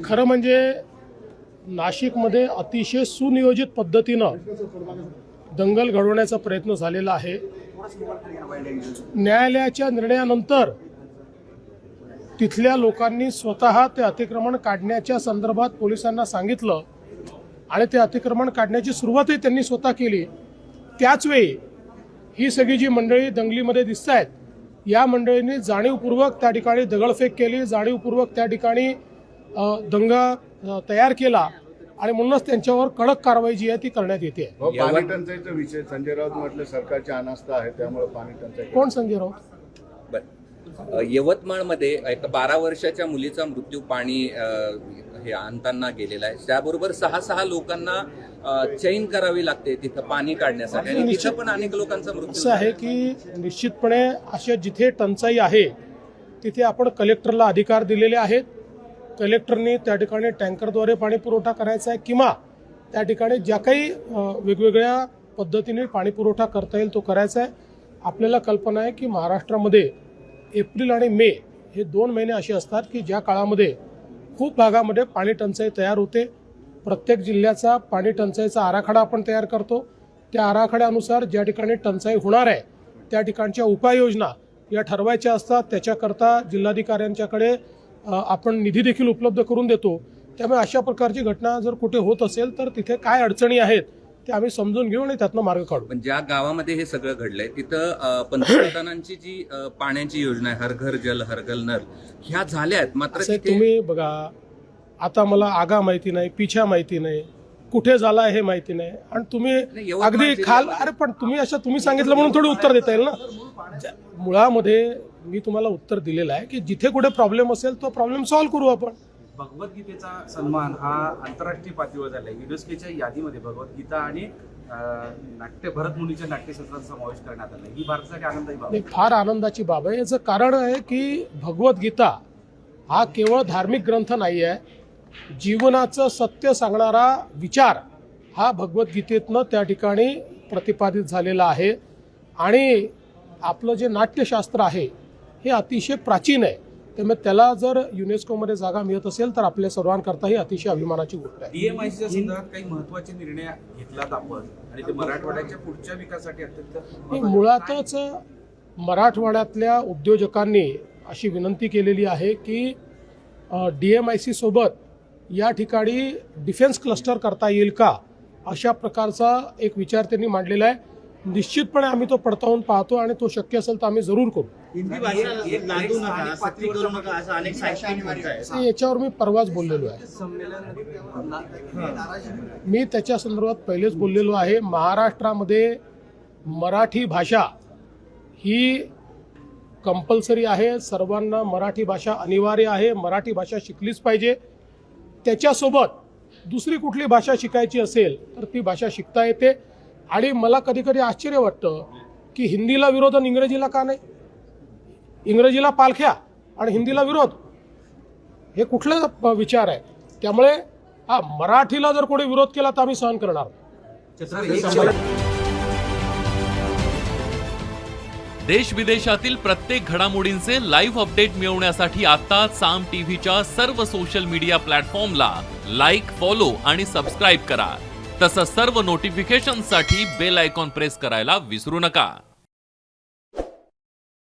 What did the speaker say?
खरं म्हणजे नाशिकमध्ये अतिशय सुनियोजित पद्धतीनं दंगल घडवण्याचा प्रयत्न झालेला आहे। न्यायालयाच्या निर्णयानंतर तिथल्या लोकांनी स्वतः ते अतिक्रमण काढण्याच्या संदर्भात पोलिसांना सांगितलं आणि ते अतिक्रमण काढण्याची सुरुवातही त्यांनी स्वतः केली। त्याच वेळी ही सगळी जी मंडळी दंगलीमध्ये दिसत आहेत या मंडळींनी जाणीवपूर्वक त्या ठिकाणी दगडफेक केली, जाणीवपूर्वक त्या ठिकाणी दंगा तयार केला आणि म्हणूनच त्यांच्यावर कडक कारवाई जी आहे ती करण्यात येते। पाणी टंचाईचा विषय संजय राऊत म्हटलं सरकारची अनास्था आहे त्यामुळे पाणी टंचाई। कोण संजय राऊत? यवतमाळमध्ये एक 12 वर्षाच्या मुलीचा मृत्यू पाणी हे आणताना गेलेला आहे। त्याबरोबर 6 लोकांना चैन करावी लागते तिथं पाणी काढण्यासाठी आणि तिथं पण अनेक लोकांचा मृत्यू असं आहे की निश्चितपणे अशा जिथे टंचाई आहे तिथे आपण कलेक्टरला अधिकार दिलेले आहेत। कलेक्टरने त्या ठिकाणी टँकरद्वारे पाणी पुरवठा करायचा आहे किंवा त्या ठिकाणी ज्या काही वेगवेगळ्या पद्धतीने पाणी पुरवठा करता येईल तो करायचा आहे। आपल्याला कल्पना आहे की महाराष्ट्रामध्ये एप्रिल आणि मे हे 2 महिने असे असतात की ज्या काळामध्ये खूप भागामध्ये पाणी टंचाई तयार होते। प्रत्येक जिल्ह्याचा पाणी टंचाईचा आराखडा आपण तयार करतो। त्या आराखड्यानुसार ज्या ठिकाणी टंचाई होणार आहे त्या ठिकाणच्या उपाययोजना या ठरवायच्या असतात। त्याच्याकरता जिल्हाधिकाऱ्यांच्याकडे आपण निधी देखील उपलब्ध करून देतो। त्यामुळे अशा प्रकारची घटना जर कुठे होत असेल तर तिथे काय अडचणी आहेत ते आम्ही समजून घेऊ आणि त्यातनं मार्ग काढू। पण ज्या गावामध्ये हे सगळं घडलंय तिथं पंतप्रधानांची जी पाण्याची योजना आहे हर घर जल हर घर नल ह्या झाल्या आहेत। मात्र तुम्ही बघा आता मला आगा माहिती नाही, पिछा माहिती नाही, कुठे झाला हे माहिती नाही आणि तुम्ही अगदी खाल अरे पण तुम्ही सांगितलं म्हणून थोडी उत्तर देता येईल ना। मुळामध्ये मी तुम्हाला उत्तर दिलेलं आहे की जिथे कुठे प्रॉब्लेम असेल तो प्रॉब्लेम सॉल्व्ह करू आपण। भगवद्गीतेचा सन्मान हा आंतरराष्ट्रीय पातळीवर झाला आहे। युनेस्कोच्या यादीमध्ये भगवद्गीता आणि भरत मुनीच्या नाट्यशास्त्राचा समावेश करण्यात आला। ही भारतासाठी आनंदाची बाब आहे। फार आनंदाची बाब आहे। याचं कारण आहे की भगवद्गीता हा केवळ धार्मिक ग्रंथ नाही आहे, जीवनाचं सत्य सांगणारा विचार हा भगवद्गीतेतनं त्या ठिकाणी प्रतिपादित झालेला आहे। आणि आपलं जे नाट्यशास्त्र आहे हे अतिशय प्राचीन आहे, त्यामुळे त्याला जर युनेस्कोमध्ये जागा मिळत असेल तर आपल्या सर्वांकरता ही अतिशय अभिमानाची गोष्ट आहे। DMICच्या संदर्भात काही महत्त्वाचे निर्णय घेतलात आपण आणि ते मराठवाड्याच्या पुढच्या विकासासाठी अत्यंत मुळातच मराठवाड्यातल्या उद्योजकांनी अशी विनंती केलेली आहे की DMIC सोबत या ठिकाणी डिफेन्स क्लस्टर करता येईल का अशा प्रकारचा एक विचार त्यांनी मांडलेला आहे। निश्चितपणे आम्ही तो पडताळून पाहतो आणि तो शक्य असेल तर आम्ही जरूर करू। हिंदी भाषा नांदू नका, सक्ती करू नका असं अनेक साहित्यिक म्हणतात। याच्यावर मी परवाच बोललेलो आहे। मी त्याच्या संदर्भात पहिलेच बोललेलो आहे। महाराष्ट्रामध्ये मराठी भाषा ही कंपल्सरी आहे, सर्वांना मराठी भाषा अनिवार्य आहे, मराठी भाषा शिकलीच पाहिजे। त्याच्यासोबत दुसरी कुठली भाषा शिकायची असेल तर ती भाषा शिकता येते। आणि मला कधी कधी आश्चर्य वाटतं की हिंदीला विरोध आणि इंग्रजीला का नाही? इंग्रजीला पालख्या आणि हिंदीला विरोध हे कुठला विचार आहे? त्यामुळे मराठीला जर कोणी विरोध केला तर आम्ही सहन करणार। देश विदेशातील प्रत्येक घडामोडींचे लाईव्ह अपडेट मिळवण्यासाठी आता साम टीव्हीच्या सर्व सोशल मीडिया प्लॅटफॉर्मला लाईक, फॉलो आणि सबस्क्राईब करा। तसंच सर्व नोटिफिकेशनसाठी बेल आयकॉन प्रेस करायला विसरू नका।